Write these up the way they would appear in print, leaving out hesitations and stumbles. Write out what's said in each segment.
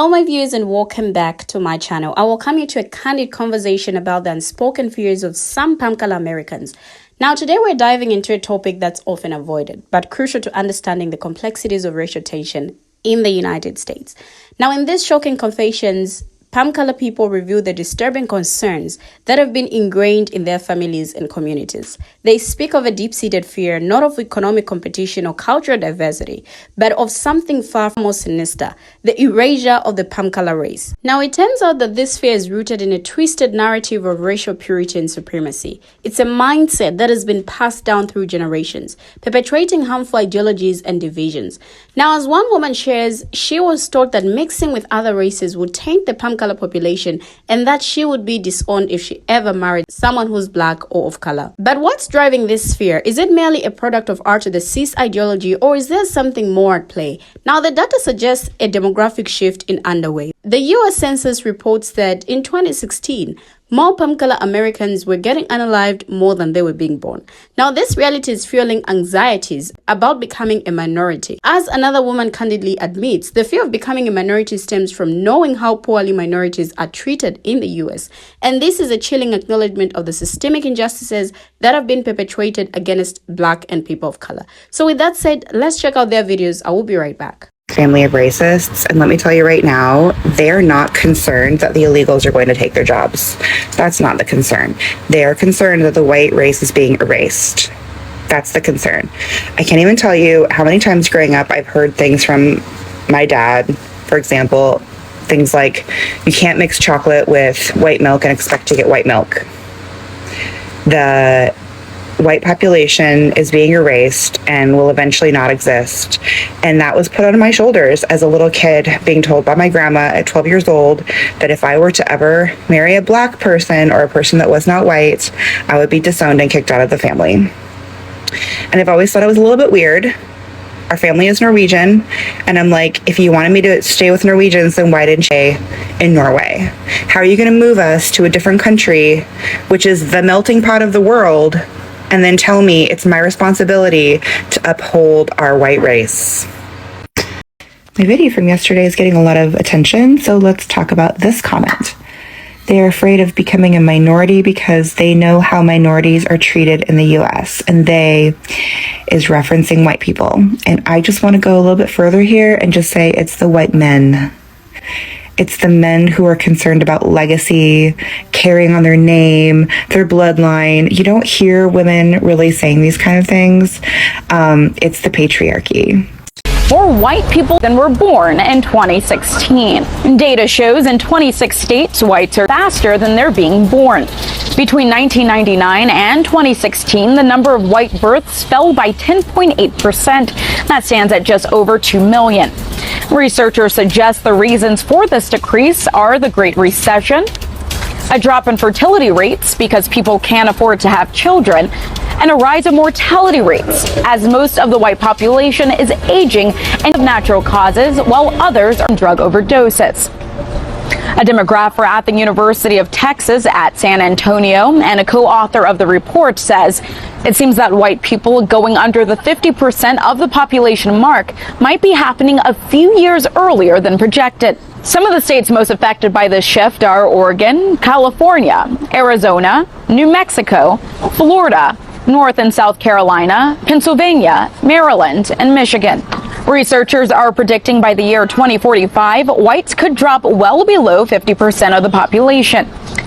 Hello my viewers and welcome back to my channel. I welcome you to a candid conversation about the unspoken fears of some palm color Americans. Now today we're diving into a topic that's often avoided but crucial to understanding the complexities of racial tension in the United States. Now in these shocking confessions, palm color people reveal the disturbing concerns that have been ingrained in their families and communities. They speak of a deep-seated fear not of economic competition or cultural diversity, but of something far more sinister, the erasure of the palm color race. Now it turns out that this fear is rooted in a twisted narrative of racial purity and supremacy. It's a mindset that has been passed down through generations, perpetuating harmful ideologies and divisions. Now as one woman shares, she was taught that mixing with other races would taint the palm color population and that she would be disowned if she ever married someone who's black or of color. But what's driving this fear? Is it merely a product of art or the cis ideology, or is there something more at play? Now the data suggests a demographic shift in underway. The US Census reports that in 2016, more palm color Americans were getting unalived more than they were being born. Now, this reality is fueling anxieties about becoming a minority. As another woman candidly admits, the fear of becoming a minority stems from knowing how poorly minorities are treated in the US. And this is a chilling acknowledgement of the systemic injustices that have been perpetuated against black and people of color. So with that said, let's check out their videos. I will be right back. Family of racists, and let me tell you right now, they're not concerned that the illegals are going to take their jobs. That's not the concern. They are concerned that the white race is being erased. That's the concern. I can't even tell you how many times growing up I've heard things from my dad, for example, things like, you can't mix chocolate with white milk and expect to get white milk. The white population is being erased and will eventually not exist. And that was put on my shoulders as a little kid, being told by my grandma at 12 years old that if I were to ever marry a black person or a person that was not white, I would be disowned and kicked out of the family. And I've always thought it was a little bit weird. Our family is Norwegian, and I'm like, if you wanted me to stay with Norwegians, then why didn't you stay in Norway? How are you going to move us to a different country, which is the melting pot of the world, and then tell me it's my responsibility to uphold our white race? My video from yesterday is getting a lot of attention, so let's talk about this comment. They are afraid of becoming a minority because they know how minorities are treated in the US, and they is referencing white people. And I just want to go a little bit further here and just say it's the white men. It's the men who are concerned about legacy, carrying on their name, their bloodline. You don't hear women really saying these kind of things. It's the patriarchy. More white people than were born in 2016. Data shows in 26 states, whites are faster than they're being born. Between 1999 and 2016, the number of white births fell by 10.8%. That stands at just over 2 million. Researchers suggest the reasons for this decrease are the Great Recession, a drop in fertility rates because people can't afford to have children, and a rise in mortality rates as most of the white population is aging and of natural causes while others are in drug overdoses. A demographer at the University of Texas at San Antonio and a co-author of the report says it seems that white people going under the 50% of the population mark might be happening a few years earlier than projected. Some of the states most affected by this shift are Oregon, California, Arizona, New Mexico, Florida, North and South Carolina, Pennsylvania, Maryland, and Michigan. Researchers are predicting by the year 2045, whites could drop well below 50% of the population.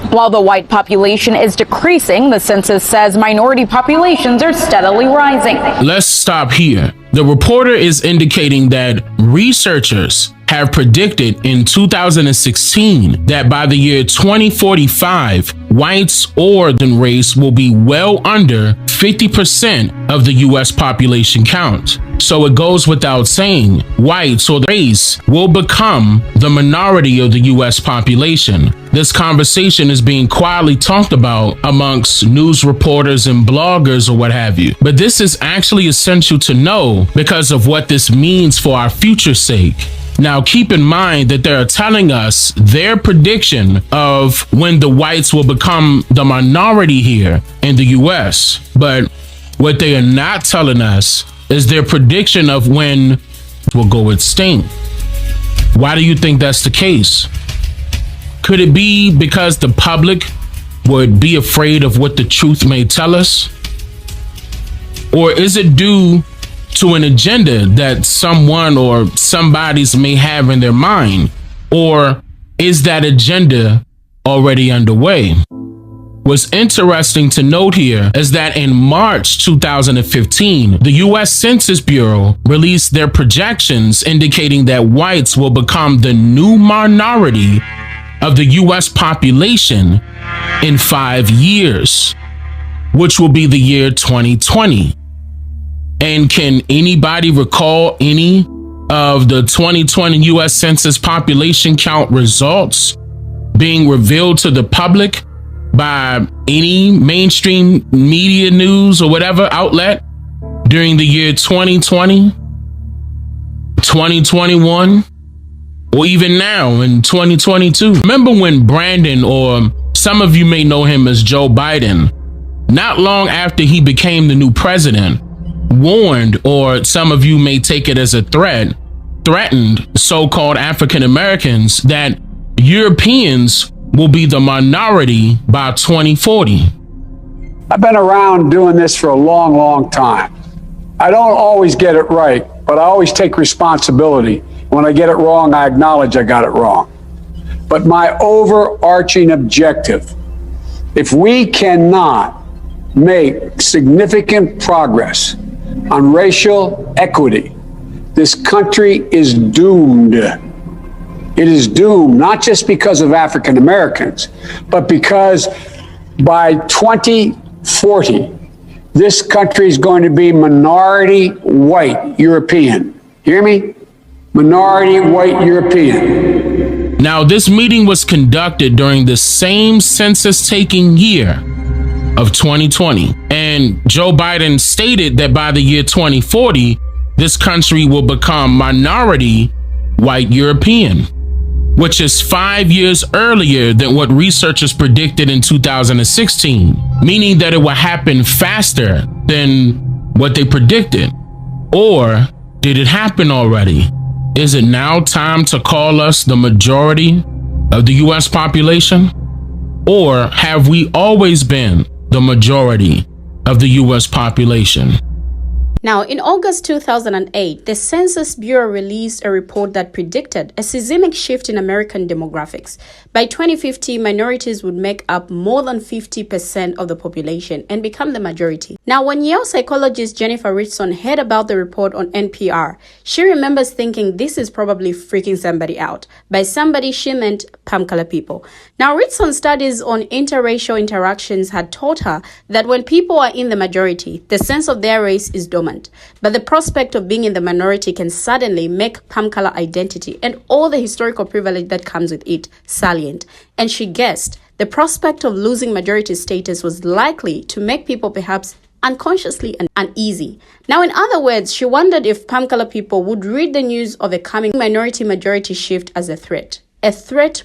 While the white population is decreasing, the census says minority populations are steadily rising. Let's stop here. The reporter is indicating that researchers have predicted in 2016 that by the year 2045, whites or the race will be well under 50% of the US population count. So it goes without saying, whites or the race will become the minority of the US population. This conversation is being quietly talked about amongst news reporters and bloggers or what have you. But this is actually essential to know because of what this means for our future's sake. Now, keep in mind that they're telling us their prediction of when the whites will become the minority here in the US. But what they are not telling us is their prediction of when will go extinct. Why do you think that's the case? Could it be because the public would be afraid of what the truth may tell us? Or is it due to an agenda that someone or somebody's may have in their mind? Or is that agenda already underway? What's interesting to note here is that in March 2015, the U.S. Census Bureau released their projections indicating that whites will become the new minority of the U.S. population in 5 years, which will be the year 2020. And can anybody recall any of the 2020 U.S. Census population count results being revealed to the public by any mainstream media news or whatever outlet during the year 2020, 2021, or even now in 2022? Remember when Brandon, or some of you may know him as Joe Biden, not long after he became the new president, warned, or some of you may take it as a threatened so-called African Americans that Europeans will be the minority by 2040. I've been around doing this for a long, long time. I don't always get it right, but I always take responsibility. When I get it wrong, I acknowledge I got it wrong. But my overarching objective, if we cannot make significant progress on racial equity, this country is doomed. It is doomed, not just because of African Americans, but because by 2040, this country is going to be minority white European. Hear me? Minority white European. Now, this meeting was conducted during the same census taking year of 2020. And Joe Biden stated that by the year 2040, this country will become minority white European, which is 5 years earlier than what researchers predicted in 2016, meaning that it will happen faster than what they predicted. Or did it happen already? Is it now time to call us the majority of the US population? Or have we always been the majority of the US population? Now, in August 2008, the Census Bureau released a report that predicted a seismic shift in American demographics. By 2050, minorities would make up more than 50% of the population and become the majority. Now, when Yale psychologist Jennifer Richson heard about the report on NPR, she remembers thinking this is probably freaking somebody out. By somebody, she meant palm-colored people. Now, Richson's studies on interracial interactions had taught her that when people are in the majority, the sense of their race is dominant. But the prospect of being in the minority can suddenly make palm-color identity and all the historical privilege that comes with it salient. And she guessed the prospect of losing majority status was likely to make people perhaps unconsciously uneasy. Now, in other words, she wondered if palm-color people would read the news of a coming minority-majority shift as a threat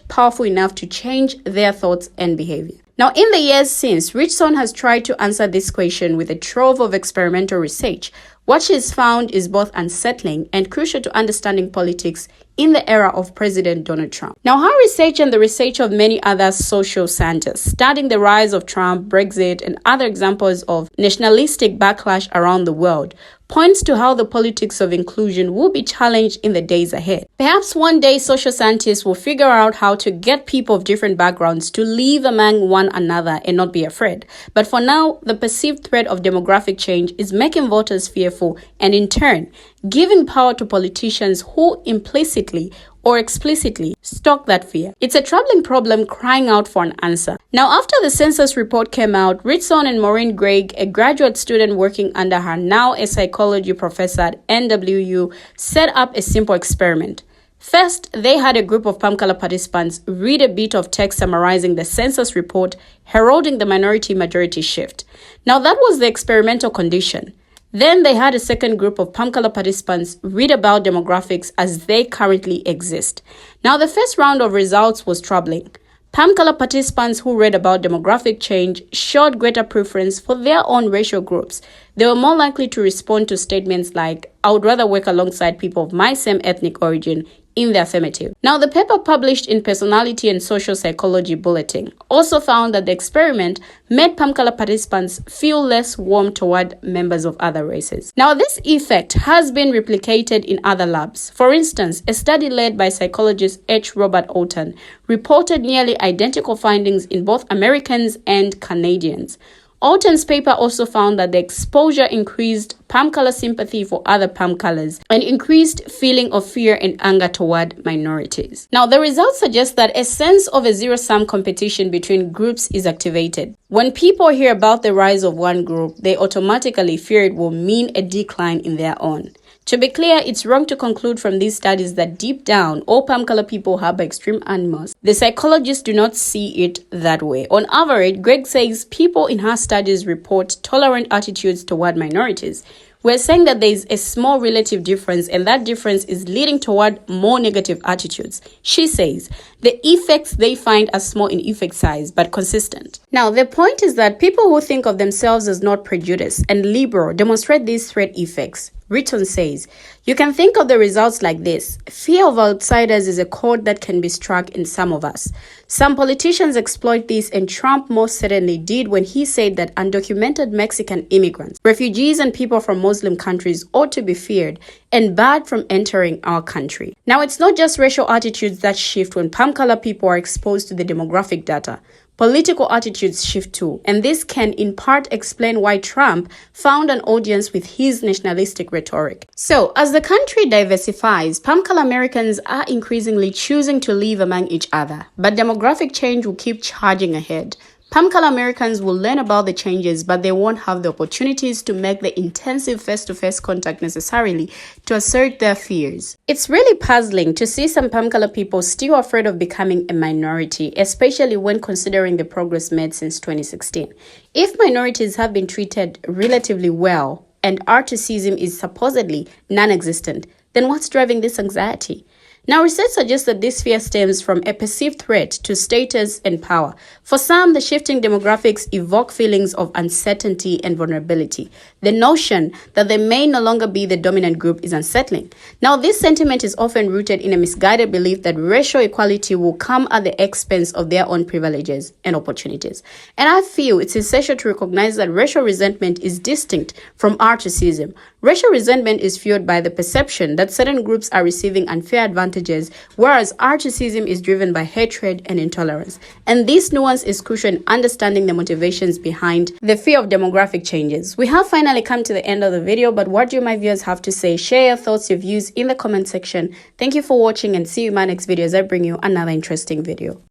powerful enough to change their thoughts and behavior. Now, in the years since, Richson has tried to answer this question with a trove of experimental research. What she's found is both unsettling and crucial to understanding politics in the era of President Donald Trump. Now, her research and the research of many other social scientists studying the rise of Trump, Brexit, and other examples of nationalistic backlash around the world points to how the politics of inclusion will be challenged in the days ahead. Perhaps one day social scientists will figure out how to get people of different backgrounds to live among one another and not be afraid. But for now, the perceived threat of demographic change is making voters fearful and in turn, giving power to politicians who implicitly or explicitly stoke that fear. It's a troubling problem crying out for an answer. Now, after the census report came out, Richson and Maureen Gregg, a graduate student working under her, now a psychology professor at NWU, set up a simple experiment. First, they had a group of palm-color participants read a bit of text summarizing the census report, heralding the minority-majority shift. Now, that was the experimental condition. Then they had a second group of palm-color participants read about demographics as they currently exist. Now, the first round of results was troubling. Palm-color participants who read about demographic change showed greater preference for their own racial groups. They were more likely to respond to statements like, "I would rather work alongside people of my same ethnic origin, in the affirmative. Now, the paper published in Personality and Social Psychology Bulletin also found that the experiment made palm color participants feel less warm toward members of other races. Now, this effect has been replicated in other labs. For instance, a study led by psychologist H. Robert Alton reported nearly identical findings in both Americans and Canadians. Alton's paper also found that the exposure increased palm color sympathy for other palm colors and increased feeling of fear and anger toward minorities. Now, the results suggest that a sense of a zero-sum competition between groups is activated. When people hear about the rise of one group, they automatically fear it will mean a decline in their own. To be clear, it's wrong to conclude from these studies that deep down, all palm color people harbor extreme animus. The psychologists do not see it that way. On average, Greg says people in her studies report tolerant attitudes toward minorities. We're saying that there is a small relative difference, and that difference is leading toward more negative attitudes. She says the effects they find are small in effect size, but consistent. Now, the point is that people who think of themselves as not prejudiced and liberal demonstrate these threat effects. Ritton says, you can think of the results like this. Fear of outsiders is a chord that can be struck in some of us. Some politicians exploit this, and Trump most certainly did when he said that undocumented Mexican immigrants, refugees, and people from Muslim countries ought to be feared and barred from entering our country. Now, it's not just racial attitudes that shift when palm color people are exposed to the demographic data. Political attitudes shift too, and this can in part explain why Trump found an audience with his nationalistic rhetoric. So, as the country diversifies, palm color Americans are increasingly choosing to live among each other, but demographic change will keep charging ahead. Palm color Americans will learn about the changes, but they won't have the opportunities to make the intensive face-to-face contact necessarily to assert their fears. It's really puzzling to see some palm color people still afraid of becoming a minority, especially when considering the progress made since 2016. If minorities have been treated relatively well and racism is supposedly non-existent, then what's driving this anxiety? Now, research suggests that this fear stems from a perceived threat to status and power. For some, the shifting demographics evoke feelings of uncertainty and vulnerability. The notion that they may no longer be the dominant group is unsettling. Now, this sentiment is often rooted in a misguided belief that racial equality will come at the expense of their own privileges and opportunities. And I feel it's essential to recognize that racial resentment is distinct from racism. Racial resentment is fueled by the perception that certain groups are receiving unfair advantages, whereas racism is driven by hatred and intolerance. And this nuance is crucial in understanding the motivations behind the fear of demographic changes. We have finally come to the end of the video, but what do my viewers have to say? Share your thoughts, your views in the comment section. Thank you for watching, and see you in my next video as I bring you another interesting video.